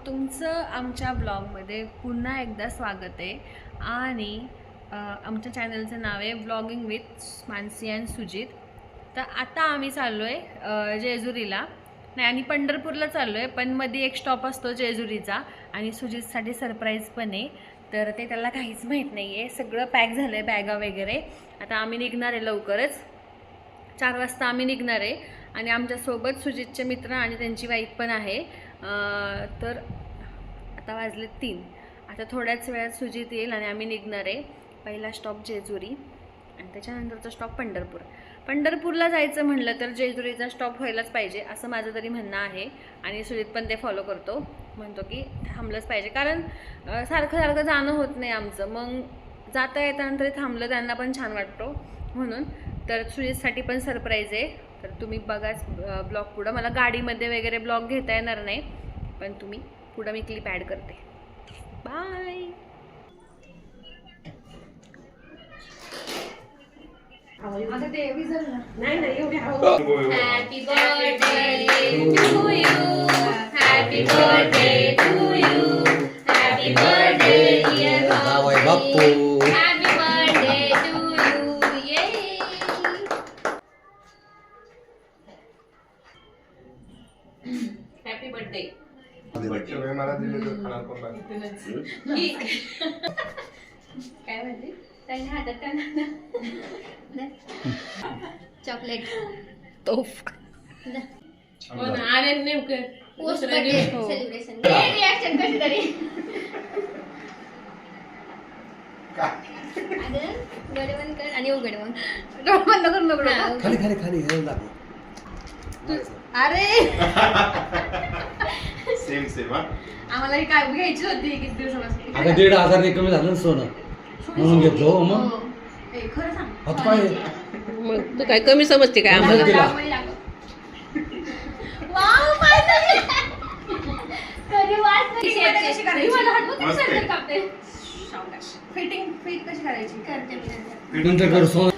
तुमचं आमच्या ब्लॉगमध्ये पुन्हा एकदा स्वागत आहे आणि आमच्या चॅनलचं नाव आहे vlogging with Mansi and Sujit. तर आता आम्ही चाललो आहे जेजुरीला नाही आणि पंढरपूरला चाललो आहे, पण मध्ये एक स्टॉप असतो जेजुरीचा आणि सुजितसाठी सरप्राईज पण आहे. तर ते त्याला काहीच माहीत नाही आहे. सगळं पॅक झालं आहे, बॅगा वगैरे. आता आम्ही निघणार आहे लवकरच, 4 वाजता आम्ही निघणार आहे आणि आमच्यासोबत सुजितचे मित्र आणि त्यांची वाईफ पण आहे. तर आता वाजले 3. आता थोड्याच वेळात सुजित येईल आणि आम्ही निघणार आहे. पहिला स्टॉप जेजुरी आणि त्याच्यानंतरचा स्टॉप पंढरपूर. पंढरपूरला जायचं म्हणलं तर जेजुरीचा स्टॉप व्हायलाच पाहिजे असं माझं तरी म्हणणं आहे आणि सुजित पण ते फॉलो करतो, म्हणतो की थांबलंच पाहिजे, कारण सारखं सारखं जाणं होत नाही आमचं. मग जाता येतानंतर थांबलं त्यांना पण छान वाटतो म्हणून. तर सुजितसाठी पण सरप्राईज आहे, तर तुम्ही बघाच ब्लॉग पुढं. मला गाडीमध्ये वगैरे ब्लॉग घेता येणार नाही, पण तुम्ही पुढं मी क्लिप ॲड करते. बाय. आता ते नाही नाही एवढी happy birthday to you, happy birthday to you, happy birthday dear Bapu, happy birthday to you. ये हॅपी बर्थडे. मला दिले तर खाणार कोण बाकी? काय म्हणते त्यांनी हातात चॉकलेट तोफ आणि नेमकं पोस्ट बर्थडे सेलिब्रेशन रिॲक्शन कशी तरी गडवण कर आणि उघडवण बंद करू नको. खाली खाली खाली हे लागू. अरे सेम सेम. आम्हाला ही काय घ्यायची होती किती दिवसापासून. अगं 1,500 ने कमी झालं ना सोनं, म्हणून घेतलो. मग खरं सांग, आता काय मग तू काय कमी समजते काय आम्हाला? दिला. वाव फायनली कधी वाट कशी करायची? मला हटवत मस्त आहे. नाही कापते फिटिंग फिट कशी करायची? करते मी नंतर करू सोनं.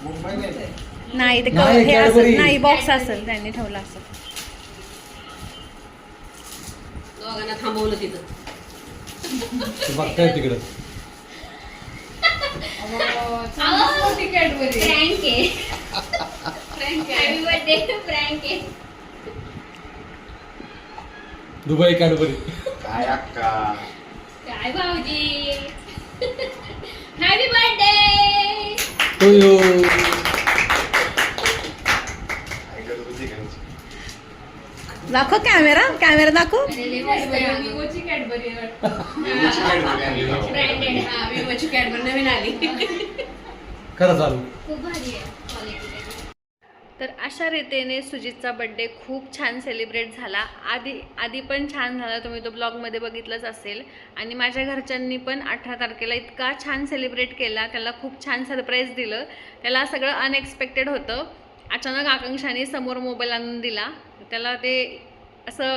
मुंबई नाही. नाही ते नाही, हे असेल, Cadbury. नाही बॉक्स असेल त्यांनी ठेवला असेल. दोघांना थांबवलं तिथं. ते बघताय तिकडं. प्रँक आहे हॅपी बर्थडे प्रँक आहे. Dubai Cadbury. काय अक्का? काय भाऊजी हॅपी बर्थडे. तो यो. काय करत होती घरची? दाखव कॅमेरा, कॅमेरा दाखव. विवोची कॅडबरी आणली ना. ब्रँडेड हा, विवोची कॅडबरी नवीन आली. खरं चालू. खूप भारी आहे क्वालिटी. तर अशा रीतीने सुजितचा बड्डे खूप छान सेलिब्रेट झाला. आधी पण छान झाला, तुम्ही तो ब्लॉगमध्ये बघितलंच असेल. आणि माझ्या घरच्यांनी पण 18 तारखेला इतका छान सेलिब्रेट केला, त्याला खूप छान सरप्राईज दिलं. त्याला सगळं अनएक्सपेक्टेड होतं. अचानक आकांक्षाने समोर मोबाईल आणून दिला. त्याला ते असं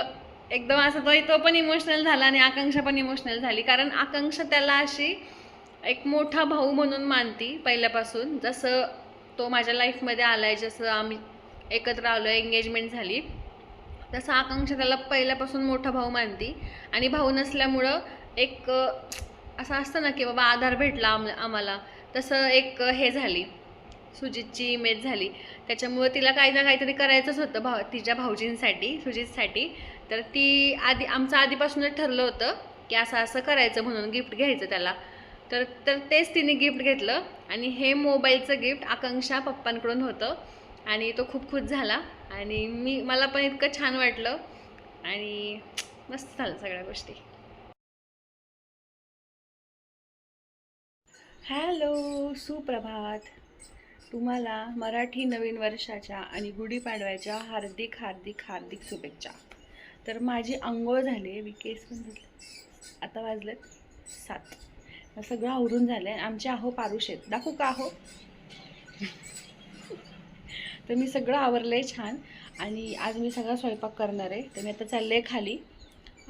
एकदम असं तो पण इमोशनल झाला आणि आकांक्षा पण इमोशनल झाली, कारण आकांक्षा त्याला अशी एक मोठा भाऊ म्हणून मानती पहिल्यापासून. जसं तो माझ्या लाईफमध्ये आला आहे, जसं आम्ही एकत्र आलो आहे, एंगेजमेंट झाली, तसं आकांक्षा त्याला पहिल्यापासून मोठा भाऊ मानती. आणि भाऊ नसल्यामुळं एक असं असतं ना की बाबा आधार भेटला आम्हाला, तसं एक हे झाली सुजितची इमेज झाली. त्याच्यामुळं तिला काही ना काहीतरी करायचंच होतं तिच्या भाऊजींसाठी, सुजितसाठी. तर ती आमचं आधीपासूनच ठरलं होतं की असं असं करायचं म्हणून, गिफ्ट घ्यायचं त्याला. तर तेच तिने गिफ्ट घेतलं आणि हे मोबाईलचं गिफ्ट आकांक्षा पप्पांकडून होतं आणि तो खूप खुश झाला आणि मला पण इतकं छान वाटलं आणि मस्त झालं सगळ्या गोष्टी. हॅलो, सुप्रभात. तुम्हाला मराठी नवीन वर्षाच्या आणि गुढीपाडव्याच्या हार्दिक हार्दिक हार्दिक शुभेच्छा. तर माझी अंघोळ झाली, मी केस पण धुतले. आता वाजले 7. सगळं आवरून झालं आहे. आमचे आहो पारुश आहेत, दाखवू का आहो? तर मी सगळं आवरलं आहे छान आणि आज मी सगळा स्वयंपाक करणार आहे. तर मी आता चालले आहे खाली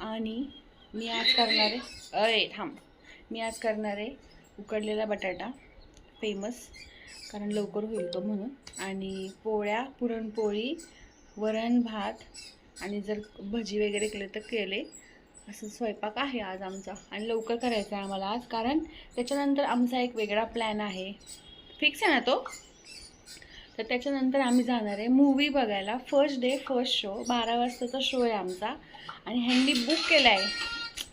आणि मी आज करणार आहे मी आज करणार आहे उकडलेला बटाटा, फेमस, कारण लवकर होईल तो म्हणून. आणि पोळ्या, पुरणपोळी, वरण भात आणि जर भजी वगैरे केले तर केले असं स्वयंपाक आहे आज आमचा आणि लवकर करायचा आहे आम्हाला आज, कारण त्याच्यानंतर आमचा एक वेगळा प्लॅन आहे. फिक्स आहे ना तो. तर त्याच्यानंतर आम्ही जाणार आहे मूवी बघायला. फर्स्ट डे फर्स्ट शो 12 वाजताचा शो आहे आमचा आणि ह्यांनी बुक केला आहे.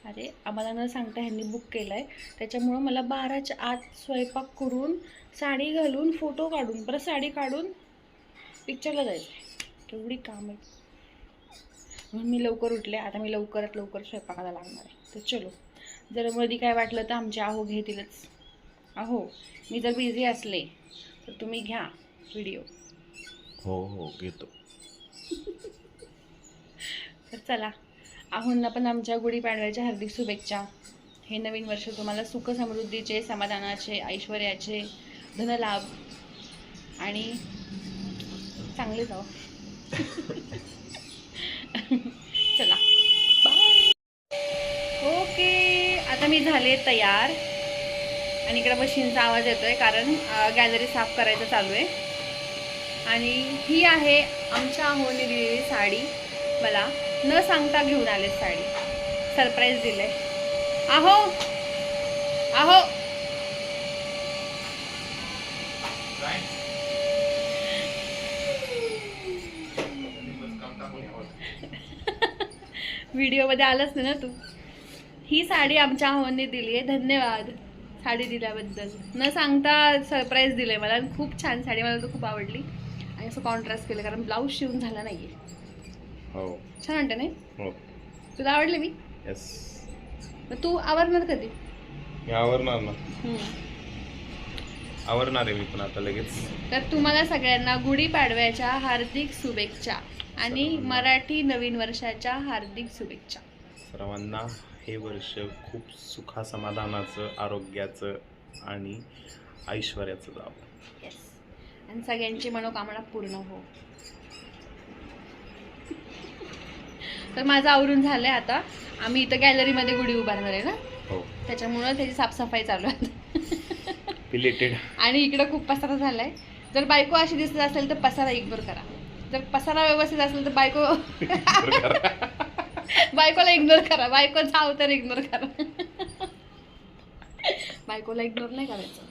अरे आम्हाला न सांगता ह्यांनी बुक केलं आहे, त्याच्यामुळं मला 12च्या आत स्वयंपाक करून साडी घालून फोटो काढून परत साडी काढून पिक्चरला जायचं आहे. केवढी काम आहे म्हणून मी लवकर उठले. आता मी लवकरात लवकर स्वयंपाकाला लागणार आहे. तर चलो, जर मध्ये काय वाटलं तर आमचे आहो घेतीलच. अहो मी जर बिझी असले तर तुम्ही घ्या व्हिडिओ. हो घेतो. तर चला, आहोंना पण आमच्या गुढीपाडव्याच्या हार्दिक शुभेच्छा. हे नवीन वर्ष तुम्हाला सुख समृद्धीचे, समाधानाचे, ऐश्वर्याचे, धनलाभ आणि चांगले जाऊ. चला बाय. ओके, आता मी झाले तयार आणि इकडे मशीनचा आवाज येतोय कारण गॅलरी साफ करायचं चालू आहे. आणि ही आहे आमच्या आहोने दिलेली साडी. मला न सांगता घेऊन आले साडी, सरप्राईज दिले. आहो आहो व्हिडिओमध्ये आलंच नाही ना तू. ही साडी आमच्या आहोने दिली आहे. धन्यवाद साडी दिल्याबद्दल. न सांगता सरप्राईज दिलं आहे मला. खूप छान साडी, मला तर खूप आवडली. आणि असं कॉन्ट्रास्ट केलं कारण ब्लाऊज शिवून झाला नाही आहे. हो छान वाटतं नाही? हो तुला आवडली मी? येस. मग तू आवरणार कधी? मी आवरणार ना, आवरणार आहे मी पण आता लगेच. तर तुम्हाला सगळ्यांना गुढीपाडव्याच्या हार्दिक शुभेच्छा आणि मराठी नवीन वर्षाच्या हार्दिक शुभेच्छा. सर्वांना हे वर्ष खूप सुखा समाधानाचं, आरोग्याचं आणि ऐश्वर्याचं जावं. येस, आणि सगळ्यांची मनोकामना पूर्ण हो. तर माझं आवरून झालंय. आता आम्ही इथं गॅलरीमध्ये गुढी उभारणार आहे ना, हो. त्याच्यामुळं त्याची साफसफाई चालू आहे. रिलेटेड. आणि इकडं खूप पसारा झालाय. जर बायको अशी दिसत असेल तर पसारा इग्नोर करा. जर पसारा व्यवस्थित असेल तर बायकोला इग्नोर करा. बायकोचा अवतार इग्नोर करा. बायकोला इग्नोर नाही करायचं,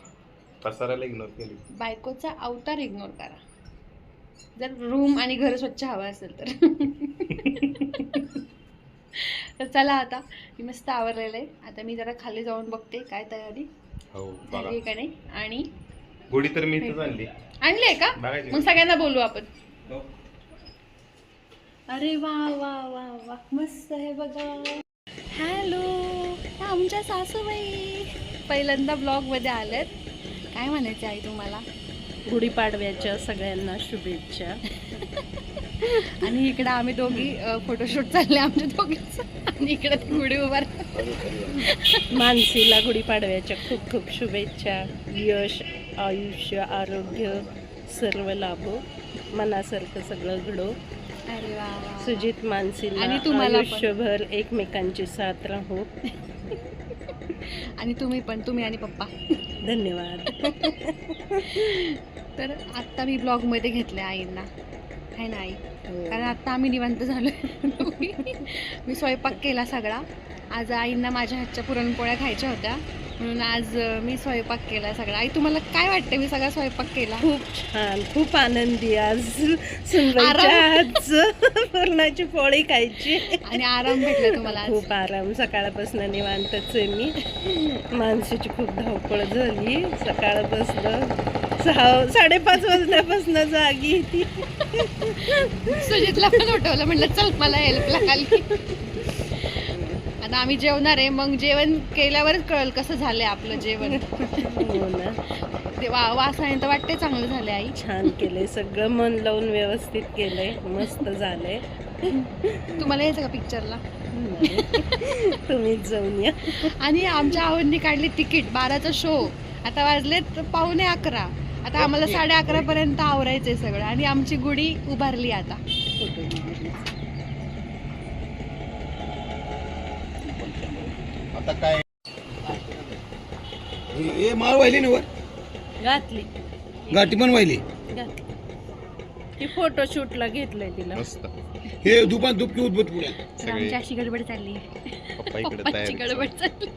पसाराला इग्नोर केली. बायकोचा अवतार इग्नोर करा. जर रूम आणि घर स्वच्छ हवं असेल तर. तर चला, आता मी मस्त आवरलेलं आहे. आता मी जरा खाली जाऊन बघते काय तयारी हो झाली का नाही. आणि गुढी तर मी इथंच आणली. आणली आहे का? बघायची. मग सगळ्यांना बोलू आपण. हो. अरे वा वा वा वा, मस्त आहे बघा. हॅलो, आमच्या सासूबाई पहिल्यांदा ब्लॉगमध्ये आल्यात. काय म्हणायचं आई तुम्हाला? गुढीपाडव्याच्या सगळ्यांना शुभेच्छा. आणि इकडं आम्ही दोघी फोटोशूट चालले आमच्या दोघीच. आणि इकडे ती गुढी उभार. मानसीला गुढीपाडव्याच्या खूप खूप शुभेच्छा. यश, आयुष्य, आरोग्य सर्व लाभो, मनासारखं सगळं घडो. अरे वा वा. सुजित, मानसीला आणि तुम्हाला पण. आयुष्यभर एकमेकांची साथ राहो. आणि तुम्ही पण, तुम्ही आणि पप्पा. धन्यवाद. तर आत्ता मी ब्लॉगमध्ये घेतलं आईंना, आहे ना आई? कारण आत्ता आम्ही निवांत झालो. मी स्वयंपाक केला सगळा. आज आईंना माझ्या हातच्या पुरणपोळ्या खायच्या होत्या म्हणून आज मी स्वयंपाक केला सगळा. आई तुम्हाला काय वाटतं मी सगळा स्वयंपाक केला? खूप छान, खूप आनंदी. आज सुनबाईच्या हातचं पुरणाची पोळी खायची आणि आराम भेटला तुम्हाला आज? खूप आराम. सकाळपासून निवांतच आहे मी. मानसीची खूप धावपळ झाली. सकाळपासून 6:30 वाजल्यापासून जागी ती. सुजितला पण उठवलं, म्हटलं चल मला हेल्पला खाली. आता आम्ही जेवणार आहे. मग जेवण केल्यावरच कळेल कसं झालंय आपलं जेवण. हो ना, ते वासाने तर वाटते चांगलं झालंय आई. छान केलंय सगळं, मन लावून व्यवस्थित केलंय, मस्त झालंय. तुम्हाला यायचं का पिक्चरला? तुम्हीच जाऊन या. आणि आमच्या आवडीने काढली तिकीट 12चा शो. आता वाजलेत 11:15. आता आम्हाला 11:30 पर्यंत आवरायचंय सगळं. आणि आमची गुढी उभारली आता. आता काय माळ वाहिली ना वर, घातली, गाठी पण वाहिली. ती फोटोशूटला घेतलंय तिला. मस्त. हे दुपान दुपकी उद्भूत पुढे तर आमची अशी गडबड चालली पप्पा इकडे पप्पाची गडबड तयार चालली.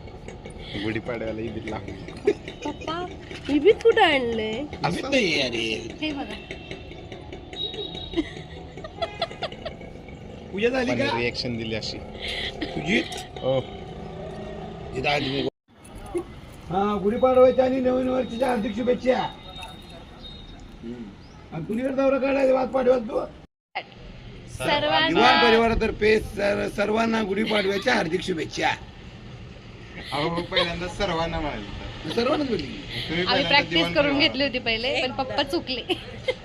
गुढीपाडव्याला ईद लागली. पप्पा इबीत कुठं आणलंय? असं नाही अरे हे बघा पूजा झाली का रिएक्शन दिली अशी. तुझी ओ हा गुढीपाडव्याच्या आणि नवीन वर्षाच्या हार्दिक शुभेच्छा. आणि कुणीकडे दौरा काढायचा वाद पाडव्यात तू सर्वांना दिवाण परिवारातर्फे सर्वांना गुढीपाडव्याच्या हार्दिक शुभेच्छा. अहो पहिल्यांदा सर्वांना म्हणाले सर्वांनाच बोलली तुम्ही आम्ही प्रॅक्टिस करून घेतली होती पहिले पण पप्पा चुकले.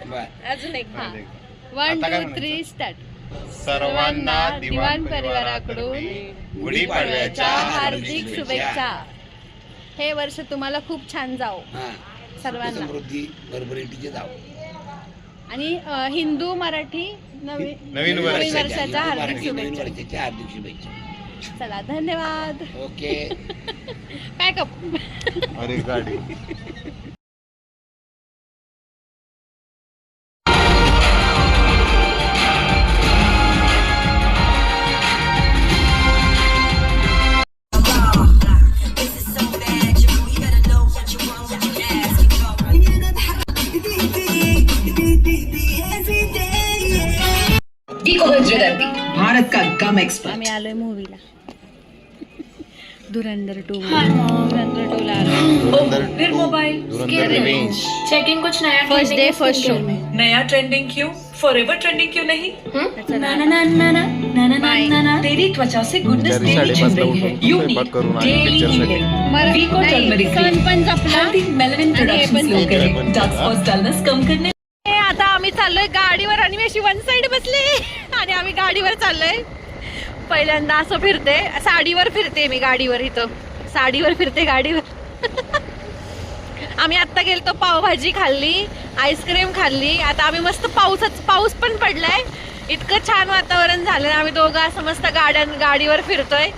बर. अजून एक हा आता 1 काय 2 3 स्टार्ट. सर्वांना दिवाण परिवाराकडून गुढीपाडव्याच्या हार्दिक शुभेच्छा. हे वर्ष तुम्हाला खूप छान जाओ हा सर्वांना. समृद्धी भरभराटीचे जाव. आणि हिंदू मराठी नवीन वर्षाच्या हार्दिक नवीन शुभेच्छा. वर्षाच्या हार्दिक शुभेच्छा. चला धन्यवाद. Okay pack up. अरे गाडी भारत का गम एक्सपर्ट. आम्ही आलोय मूवीला धुरंधर 2. धुरंधर 2 ला आलोय. फिर मोबाइल धुरंधर रिवेंज. चेकिंग कुछ नया फर्स्ट डे फर्स्ट शो. नया ट्रेंडिंग क्यों? फॉरएवर ट्रेंडिंग क्यों नहीं? चला तेरी त्वचा से गुडनेस बिचारी डेली 5:30 छिन रही है. उठून यूनिक स्वयंपाक करून आली डेली पिक्चरसाठी. हीलिंग. वीको टर्मरिक सण पण जपला. हेल्दी मेलानिन प्रोडक्शन स्लो करें. डार्क स्पॉट्स डलनेस कम करने. हे आता आम्ही चाललोय गाडीवर आणि मी अशी वन साइड बसले आणि आम्ही गाडीवर चाललोय. पहिल्यांदा असं फिरते साडीवर फिरते मी गाडीवर. इथं साडीवर फिरते गाडीवर. आम्ही आता गेलतो पावभाजी खाल्ली आईस्क्रीम खाल्ली. आता आम्ही मस्त पाऊस पण पडलाय. इतकं छान वातावरण झालं. आम्ही दोघं असं मस्त गाडीवर फिरतोय.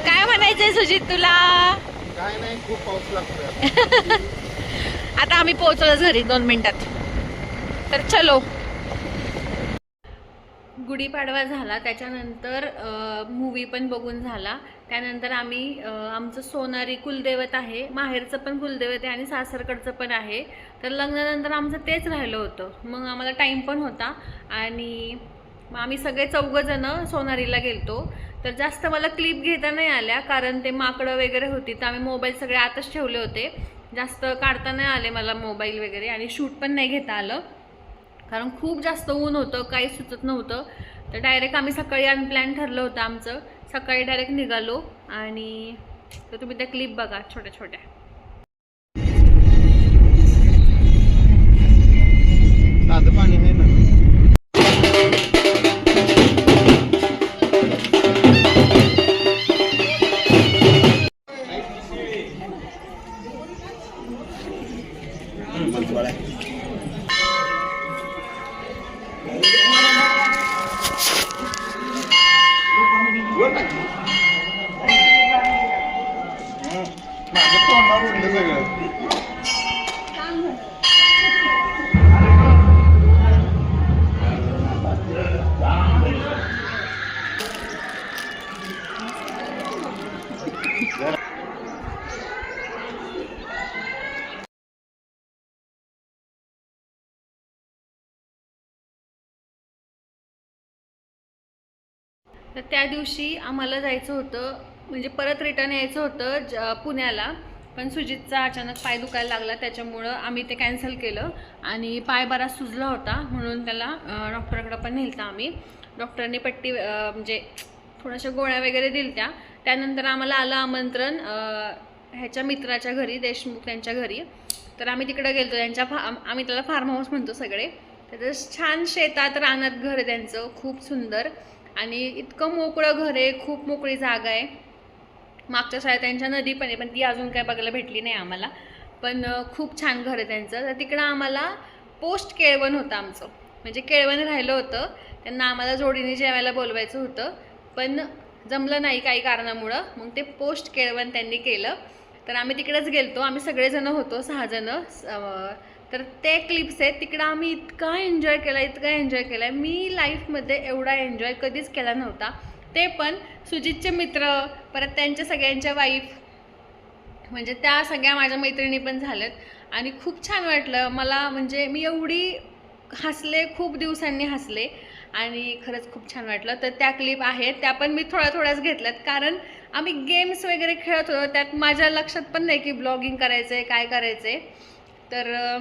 काय म्हणायचंय सुजित तुला? काय नाही खूप पाऊस लागतोय. आता आम्ही पोहोचलोच घरी 2 मिनिटात. तर चलो. गुढीपाडवा झाला त्याच्यानंतर मूवी पण बघून झाला. त्यानंतर आम्ही आमचं सोनारी कुलदैवत आहे. माहेरचं पण कुलदैवत आहे आणि सासरकडचं पण आहे. तर लग्नानंतर आमचं तेच राहिलं होतं. मग आम्हाला टाईम पण होता आणि मग आम्ही सगळे 4 जण सोनारीला गेलतो. तर जास्त मला क्लिप घेता नाही आल्या कारण ते माकडं वगैरे होती. तर आम्ही मोबाईल सगळे आतच ठेवले होते. जास्त काढता नाही आले मला मोबाईल वगैरे आणि शूट पण नाही घेता आलं कारण खूप जास्त ऊन होतं. काही सुचत नव्हतं. तर डायरेक्ट आम्ही सकाळी अनप्लॅन ठरलं होतं आमचं. सकाळी डायरेक्ट निघालो आणि तर तुम्ही त्या क्लिप बघा छोट्या छोट्या. साधं पाणी आहे ना. माझं तोंडावर उडलं सगळं. तर त्या दिवशी आम्हाला जायचं होतं म्हणजे परत रिटर्न यायचं होतं पुण्याला. पण सुजितचा अचानक पाय दुखायला लागला त्याच्यामुळं आम्ही ते कॅन्सल केलं आणि पाय बराच सुजला होता म्हणून त्याला डॉक्टरकडे पण नेलता आम्ही. डॉक्टरने पट्टी म्हणजे थोड्याशा गोळ्या वगैरे दिल्या. त्यानंतर आम्हाला आलं आमंत्रण ह्याच्या मित्राच्या घरी देशमुख त्यांच्या घरी. तर आम्ही तिकडे गेलतो त्यांच्या आम्ही त्याला फार्म हाऊस म्हणतो सगळे. तर छान शेतात रानात घर आहे त्यांचं खूप सुंदर आणि इतकं मोकळं घर आहे. खूप मोकळी जागा आहे. मागच्या शाळेत त्यांच्या नदी पण आहे पण ती अजून काय बघायला भेटली नाही आम्हाला. पण खूप छान घर आहे त्यांचं. तर तिकडं आम्हाला पोस्ट केळवण होतं आमचं म्हणजे केळवण राहिलं होतं. त्यांना आम्हाला जोडीने जेवायला बोलवायचं होतं पण जमलं नाही काही कारणामुळं. मग ते पोस्ट केळवण त्यांनी केलं. तर आम्ही तिकडेच गेलतो. आम्ही सगळेजण होतो 6 जण. तर ते क्लिप्स आहेत. तिकडं आम्ही इतका एन्जॉय केला. मी लाईफमध्ये एवढा एन्जॉय कधीच केला नव्हता. ते पण सुजितचे मित्र, परत त्यांच्या सगळ्यांच्या वाईफ, म्हणजे त्या सगळ्या माझ्या मैत्रिणी पण झाल्यात आणि खूप छान वाटलं मला. म्हणजे मी एवढी हसले, खूप दिवसांनी हसले आणि खरंच खूप छान वाटलं. तर त्या क्लिप आहेत, त्या पण मी थोड्याच घेतल्यात, कारण आम्ही गेम्स वगैरे खेळत होतो. त्यात माझ्या लक्षात पण नाही की ब्लॉगिंग करायचं आहे, काय करायचं आहे. तर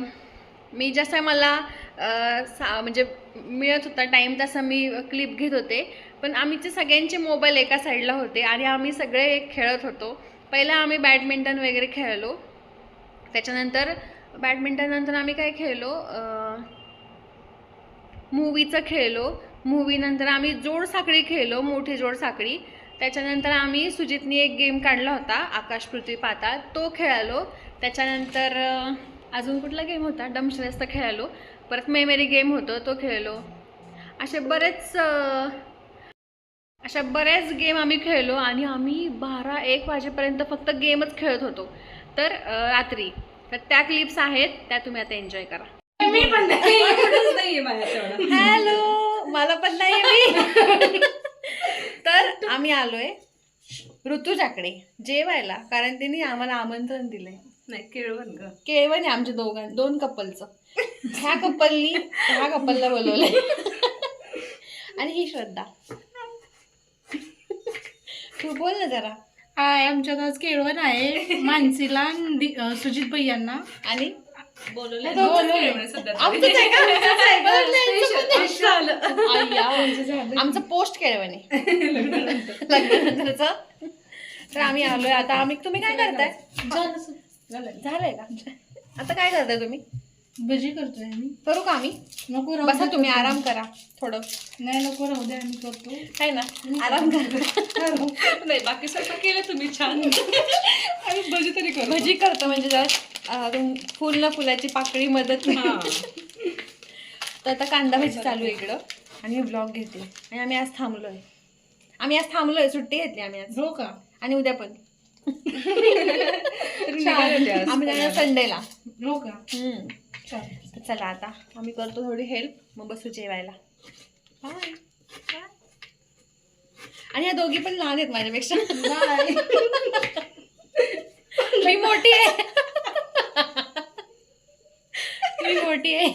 मी जसं मला म्हणजे मिळत होता टाईम तसं मी क्लिप घेत होते. पण आम्हीचे सगळ्यांचे मोबाईल एका साईडला होते आणि आम्ही सगळे खेळत होतो. पहिला आम्ही बॅडमिंटन वगैरे खेळलो, त्याच्यानंतर बॅडमिंटननंतर आम्ही काय खेळलो, मूवीचं खेळलो. मूवीनंतर आम्ही जोडसाखळी खेळलो, मोठी जोडसाखळी. त्याच्यानंतर आम्ही सुजितनी एक गेम काढला होता, आकाश पृथ्वी पाताळ, तो खेळालो. त्याच्यानंतर अजून कुठला गेम होता, डमशरेस्त खेळालो. परत मेमरी गेम होतं, तो खेळलो. अशा बऱ्याच गेम आम्ही खेळलो आणि आम्ही 12-1 वाजेपर्यंत फक्त गेमच खेळत होतो. तर रात्री तर त्या क्लिप्स आहेत, त्या तुम्ही आता एन्जॉय करा. हॅलो, मला पण नाही मी. तर आम्ही आलोय ऋतुजाकडे जेवायला, कारण तिने आम्हाला आमंत्रण दिलंय. नाही, केळवण आहे आमच्या दोन कपलचं. ह्या कपलला बोलवलंय आणि ही श्रद्धा. तू बोल ना जरा. हाय, आमच्यात आज केळवण आहे. मानसीला सुजित भैयांना आणि आमचं पोस्ट केळवण आहे लग्नानंतरचं. तर आम्ही आलोय आता. तुम्ही काय करताय? झालंय का? आता काय करताय तुम्ही? भजी करतोय आम्ही. करू का आम्ही? नको राहू बसा दे, तुम्ही, आराम करा थोडं. नाही नको राहू दे, आम्ही करतो. आहे ना, आराम करा. नाही, बाकी स्वतः केलं तुम्ही छान. आणि भजी तरी कर. भजी करतो म्हणजे जरा फुल ना फुलाची पाकळी मदत. तर आता कांदा भजी चालू आहे इकडं आणि मी ब्लॉग घेते. आणि आम्ही आज थांबलोय, सुट्टी घेतली आम्ही आज. हो का? आणि उद्या पण आम्ही जाणार संडेला. हो का? तर चला आता आम्ही करतो थोडी हेल्प, मग बसू जेवायला. बाय. आणि या दोघी पण लहान आहेत माझ्यापेक्षा. मी मोठी आहे.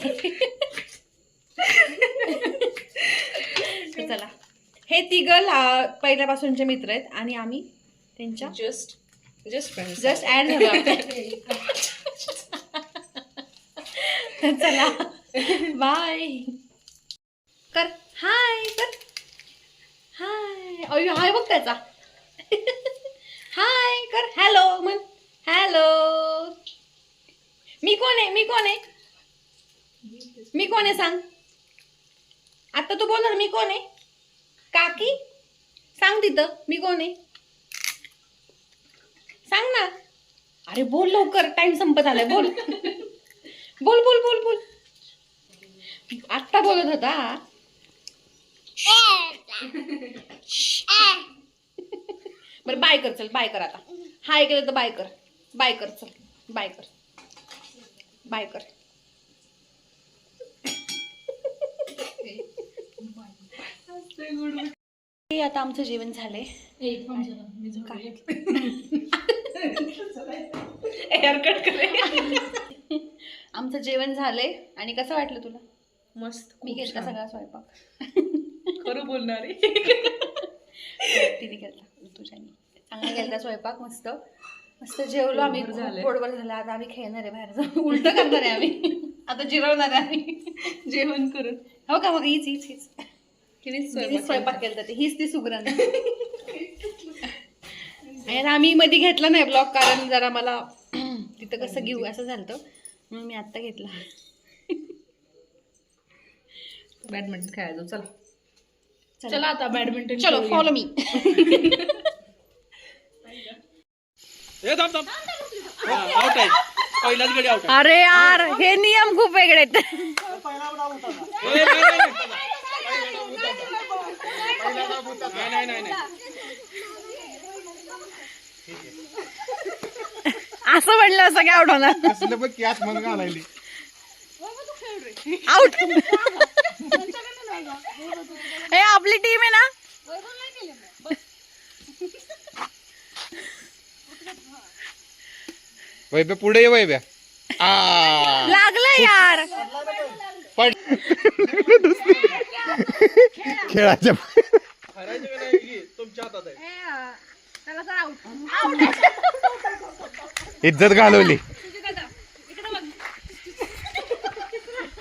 तर चला, हे तिघं पहिल्यापासूनचे मित्र आहेत आणि आम्ही त्यांच्या जस्ट ऍड झालो. चला बाय. कर हाय, कर हाय. अयो हाय बघ त्याचा. हाय कर. हॅलो म्हण. हॅलो. मी कोण आहे सांग. आता तू बोलणार मी कोण आहे? काकी सांग तिथं मी कोण आहे, सांग ना. अरे बोल लवकर, टाइम संपत आलाय. बोल बोल बोल बोल बोल. आत्ता बोलत होता. बरं बाय कर, चल बाय कर आता. हाय केलं तर बाय कर. चल बाय कर. आता आमचं जेवण झालंय. आमचं जेवण झालंय. आणि कसं वाटलं तुला? मस्त. मी केलता सगळा स्वयंपाक. खरं बोलणार आहे. तिने केलता, तुझ्यानी चांगला केलता स्वयंपाक. मस्त जेवलो आम्ही. पोटभर झालं. आता आम्ही खेळणार आहे बाहेर जाऊन. उलट करणार आहे आम्ही. आता जिरवणार आहे आम्ही जेवण करून. हो का? मग हीच स्वयंपाक केलता. हीच ती सुगरण. आणि आम्ही मध्ये घेतला नाही ब्लॉग, कारण जरा मला तिथं कसं घेऊ असं झालं, म्हणून मी आत्ता घेतला. बॅडमिंटन खेळायचो. चला आता बॅडमिंटन. चलो फॉलो मी. अरे यार, हे नियम खूप वेगळे आहेत. असं म्हणलं सगळ्या आउट होणार. कसलं बघ की आत मग घालायली. आउट. हे आपली टीम आहे ना. वैभ्या पुढे ये वैभ्या. लागलं यार. खेळाच्या इज्जत घालवली.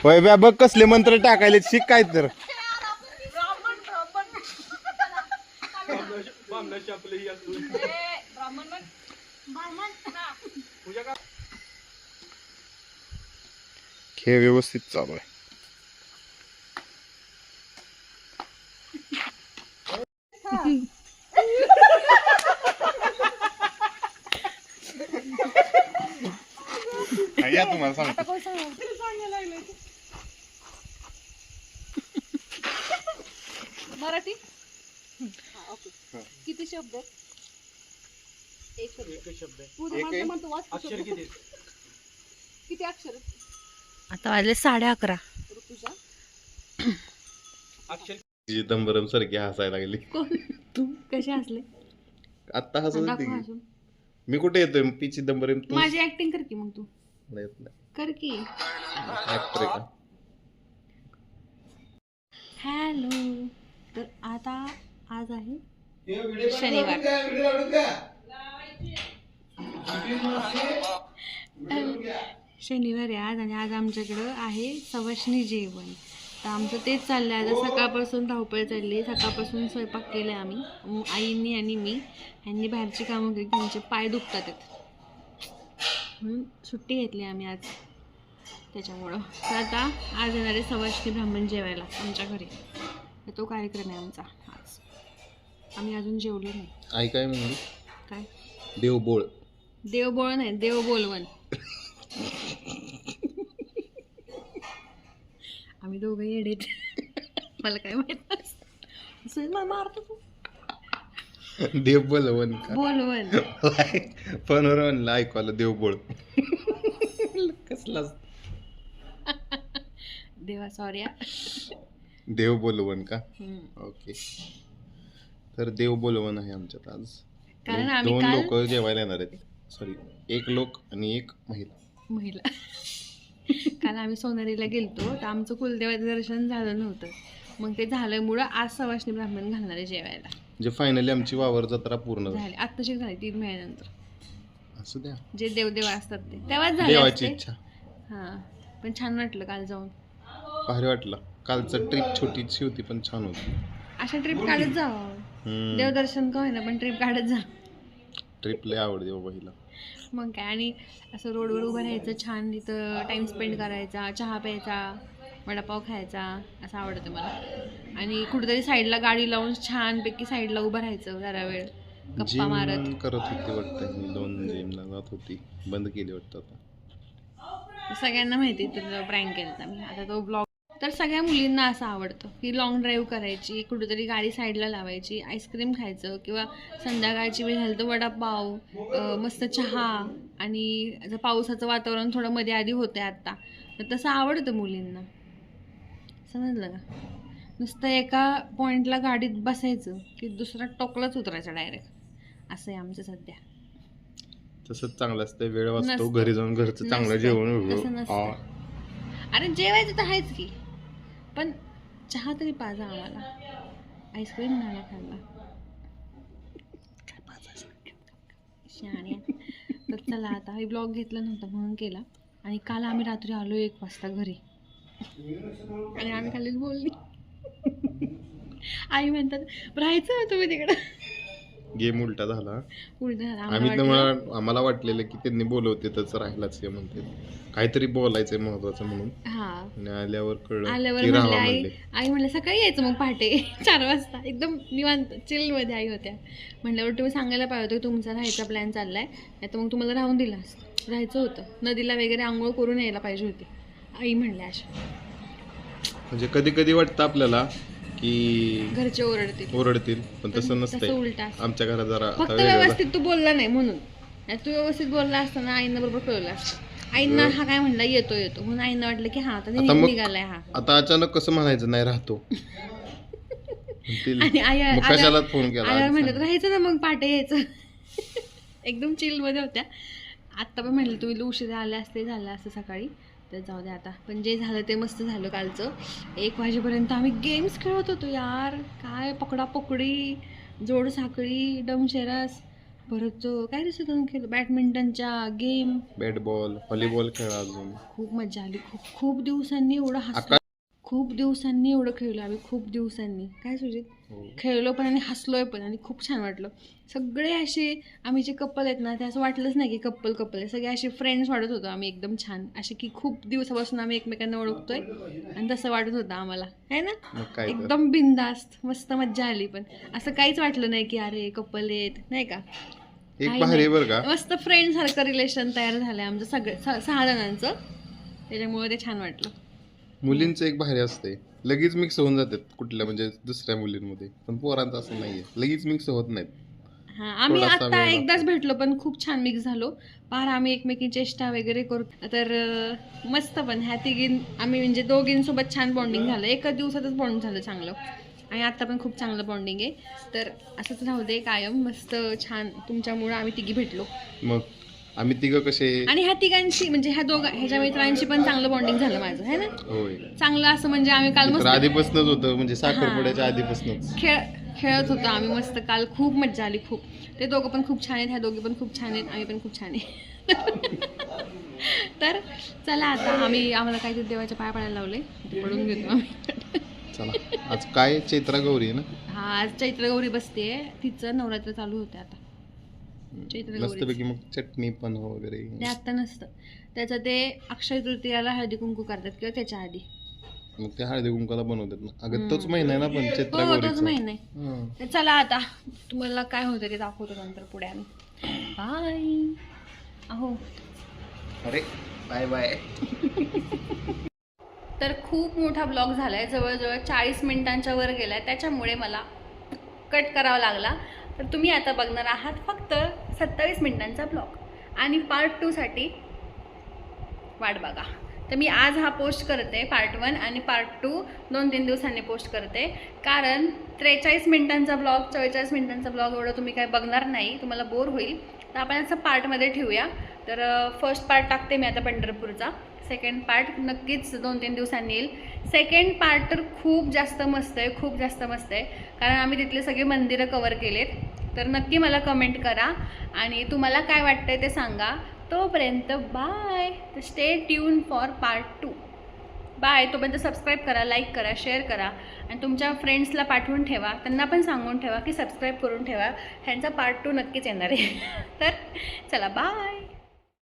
वैभ्या बघ कसले मंत्र टाकायले, शिक काय तर. खेळ व्यवस्थित चालू आहे. या तुम्हाला सांगतो. मराठी किती शब्द आहेत? एक शब्द. किती अक्षर? आता वाजले 11:30. चिदंबरम सारखी हसायला लागली. तू कसे हसले? आता हसत दाखव होती. हसून. मी कुठे येतोय? पी चिदंबरम तू माझी ऍक्टिंग कर की मग तू. नाही येत नाही. कर की. ऍक्टर आहे का? हॅलो. तर आता आज आहे शनिवार. शनिवार आहे आज आणि आज आमच्याकडं आहे सवाष्णी जेवण. तर आमचं तेच चाललं आहे. आता सकाळपासून धावपळ चालली आहे. सकाळपासून स्वयंपाक केला आम्ही, आईंनी आणि मी. ह्यांनी बाहेरची कामं केली, त्यांचे पाय दुखतात आहेत म्हणून सुट्टी घेतली आम्ही आज त्याच्यामुळं. तर आता आज येणारे सवाष्णी ब्राह्मण जेवायला आमच्या घरी. तर तो कार्यक्रम आहे आमचा आज. आम्ही अजून जेवलो नाही. आई काय म्हणली? काय? देवबोळ. देवबोळ नाही, देव बोलवण. आम्ही दोघं येडेत. मला काय माहित असं मला मारतो तू. देव बोलवण का? बोलवण. फोनवर म्हणलं ऐकवायला देवबोळ. कसला देवा सॉरी. देव बोलवण का? ओके. तर देव बोलवण आहे आमच्यात आज. कारण आम्ही 2 काल लोक जेवायला येणार आहेत. सॉरी, 1 लोक आणि 1 महिला. काल आम्ही सोनारीला गेलतो तर आमचं कुलदेवाचं दर्शन झालं नव्हतं. मग ते झाल्यामुळं आज सवाष्णी ब्राह्मण घालणारे जेवायला. म्हणजे फायनली आमची वावर जत्रा पूर्ण झाली. झाले आत्ताशी झाली 3 महिन्यानंतर. असू द्या, जे देवदेव असतात ते तेव्हाच झाले देवाची असते. इच्छा. हां, पण छान वाटलं काल जाऊन. भारी वाटलं. कालचं ट्रिप छोटीशी होती पण छान होती. अशा ट्रिप काढत जावं. देवदर्शन का होईना पण ट्रिप काढत जा. ट्रिप लय आवडते बाबा हिला. मग काय, आणि असं रोडवर उभं राहायचं, छान तिथं टाईम स्पेंड करायचा, चहा प्यायचा, वडापाव खायचा, असं आवडतं मला. आणि कुठेतरी साईडला गाडी लावून छानपैकी साईडला उभं राहायचं जरा वेळ, गप्पा मारत. जिम करत होती वाटतं ही. 2 जिमला जात होती, बंद केली वाटतं आता. सगळ्यांना माहिती तुला प्रँक केला मी. आता तो ब्लॉग तर सगळ्या मुलींना असं आवडतं की लॉंग ड्राईव्ह करायची, कुठेतरी गाडी साईडला लावायची, आईस्क्रीम खायचं, किंवा संध्याकाळची वेळ झाली तर वडापाव, मस्त चहा. आणि आता पावसाचं वातावरण थोडं मध्ये आधी होतं आत्ता, तर तसं आवडतं मुलींना. समजलं का? नुसतं एका पॉईंटला गाडीत बसायचं की दुसरा टोकलाच उतरायचा डायरेक्ट. असं आहे आमचं सध्या. तसंच चांगलं असतं. वेळ वाचतो, नसतं. घरी जाऊन घरचं चांगलं नसतं. जेवण. तसं नसतं. अरे जेवायचं तर आहेच की, पण चहा तरी पाजा आम्हाला. आईस्क्रीम नाही खाल्ला. तर चला आता हे ब्लॉग घेतला नव्हता म्हणून केला. आणि काल आम्ही रात्री आलो 1 वाजता घरी आणि आम्ही खाली बोलली. आई म्हणतात राहायचं तुम्ही तिकडं. गेम उलटा झाला. उलट झालं. आम्हाला वाटलेलं की त्यांनी बोलवते तसं राहिलाच हे म्हणते, काहीतरी बोलायचंय महत्वाचं म्हणून. हा, आणि आल्यावर कळलं आल्यावर की म्हणले राहा आई. म्हणले. आई म्हणलं सकाळी यायचं मग पहाटे 4 वाजता. एकदम निवांत चिलमध्ये आई होत्या. म्हटल्यावर तुम्ही सांगायला पाहिजे होतं तुमचा राहायचा प्लॅन चाललाय, नाही तर मग तुम्हाला राहून दिला असतं. राहायचं होतं, नदीला वगैरे आंघोळ करून यायला पाहिजे होती आई म्हणल्या अशा. म्हणजे कधी कधी वाटतं आपल्याला की घरचे ओरडतील, पण तसं तसं नसतंय. उलट असतं. आमच्या घरात जरा फक्त आता वेगळं व्यवस्थित तू बोलला नाही म्हणून. नाही तू व्यवस्थित बोलला असताना आईनं बरोबर कळलं असतं. आईंना हा काय म्हणला येतो येतो म्हणून आईंना वाटलं की हा आता आता मग- निघालाय हा. आता अचानक कसं म्हणायचं नाही राहतो आणि आई मग कशाला फोन केला आल्यावर आधी म्हणलं सांग. राहायचं ना मग पहाटे यायचं. एकदम चिलमध्ये होत्या. आत्ता पण म्हटलं तुम्ही उशिरा आले असते झालं असतं सकाळी, तर जाऊ द्या आता. पण जे झालं ते मस्त झालं. कालचं 1 वाजेपर्यंत आम्ही गेम्स खेळत होतो यार. काय पकडापकडी, जोड साखळी, डमशेरास, परत काय दुसरं खेळ, बॅडमिंटनच्या गेम. बॅट बॉल, व्हॉलीबॉल खेळा अजून. खूप मजा आली. खूप खूप दिवसांनी एवढं हसलो. खूप दिवसांनी एवढं खेळलो आम्ही. खूप दिवसांनी काय सुजित हो. खेळलो पण आणि हसलोय पण आणि खूप छान वाटलं. सगळे असे आम्ही जे कपल आहेत ना ते असं वाटलंच नाही की कपल आहे. सगळे असे फ्रेंड्स वाटत होतो आम्ही एकदम छान असे की खूप दिवसापासून आम्ही एकमेकांना ओळखतोय आणि तसं वाटत होतं आम्हाला आहे ना. मग काय तर. एकदम बिंदास्त मस्त मज्जा आली. पण असं काहीच वाटलं नाही की अरे कपल आहेत नाही का. एक काही भारी आहे नाही. बरं का. मस्त फ्रेंड सारखं रिलेशन तयार झालंय आमचं सगळं 6 जणांचं. त्याच्यामुळे ते छान वाटलं. मुलींचं एक भारी असते, लगेच मिक्स होऊन जातात कुठल्या म्हणजे दुसऱ्या मुलींमध्ये, पण पोरांचं असं नाहीये, लगेच मिक्स होत नाहीत. हां आम्ही थोडासा आत्ता वेळ एकदाच भेटलो पण खूप छान मिक्स झालो. पार आम्ही एकमेकी चेष्टा वगैरे करू तर मस्त. पण ह्या तिघीं आम्ही म्हणजे दोघींसोबत छान बॉन्डिंग झालं. एका दिवसातच बॉन्ड झालं चांगलं आणि आत्ता पण खूप चांगलं बॉन्डिंग आहे. तर असंच राहू दे कायम. मस्त छान तुमच्यामुळं आम्ही तिघी भेटलो. मग आम्ही तिघं कसे. आणि ह्या तिघांची म्हणजे ह्याच्या मित्रांशी पण चांगलं बॉन्डिंग झालं माझं है ना. होय, चांगलं असं म्हणजे आम्ही काल तर मस्त आधीपासूनच होतं म्हणजे साखरपुड्याच्या आधीपासूनच. खेळत होतो आम्ही मस्त काल. खूप मज्जा आली खूप. ते दोघं पण खूप छान आहेत, ह्या दोघी पण खूप छान आहेत, आम्ही पण खूप छान आहे. तर चला आता आम्हाला काहीतरी देवाच्या पाया पडायला लावले, पडून घेतो आम्ही. चला आज काय चैत्रा गौरी आहे ना. हा आज चैत्रगौरी बसते. तिचं नवरात्र चालू होते आता. चैत्रगौरी मस्तपैकी मग चटणी पण वगैरे. ते आत्ता नसतं त्याचं. ते अक्षय तृतीयाला हळदी कुंकू करतात किंवा त्याच्या आधी. मग ते हळदी कुंकाला बनवतात ना. अगं तोच महिना आहे ना पण चैत्रा हो तोच गौरीचा. महिना आहे. तर चला आता तुम्हाला काय होतं ते दाखवतो नंतर पुढे आम्ही. बाय. अहो अरे बाय बाय. तर खूप मोठा ब्लॉग झाला आहे. जवळजवळ 40 मिनिटांच्या वर गेला आहे. त्याच्यामुळे मला कट करावा लागला. तर तुम्ही आता बघणार आहात फक्त 27 मिनिटांचा ब्लॉग आणि पार्ट 2साठी वाट बघा. तर मी आज हा पोस्ट करते पार्ट 1 आणि पार्ट 2 2-3 दिवसांनी पोस्ट करते. कारण 43 मिनिटांचा ब्लॉग 44 मिनिटांचा ब्लॉग एवढं तुम्ही काय बघणार नाही, तुम्हाला बोर होईल. तर आपण असं पार्टमध्ये ठेवूया. तर फर्स्ट पार्ट टाकते मी आता पंढरपूरचा. सेकंड पार्ट नक्कीच 2-3 दिवसांनी येईल. सेकंड पार्ट तर खूप जास्त मस्त आहे, खूप जास्त मस्त आहे. कारण आम्ही तिथले सगळे मंदिरं कवर केलेत. तर नक्की मला कमेंट करा आणि तुम्हाला काय वाटतंय ते सांगा. तोपर्यंत बाय. तर stay tune for part 2. Bye. तोपर्यंत सबस्क्राईब करा, लाईक करा, शेअर करा आणि तुमच्या फ्रेंड्सला पाठवून ठेवा. त्यांना पण सांगून ठेवा की सबस्क्राईब करून ठेवा. ह्यांचा पार्ट 2 नक्कीच येणार आहे. तर चला बाय.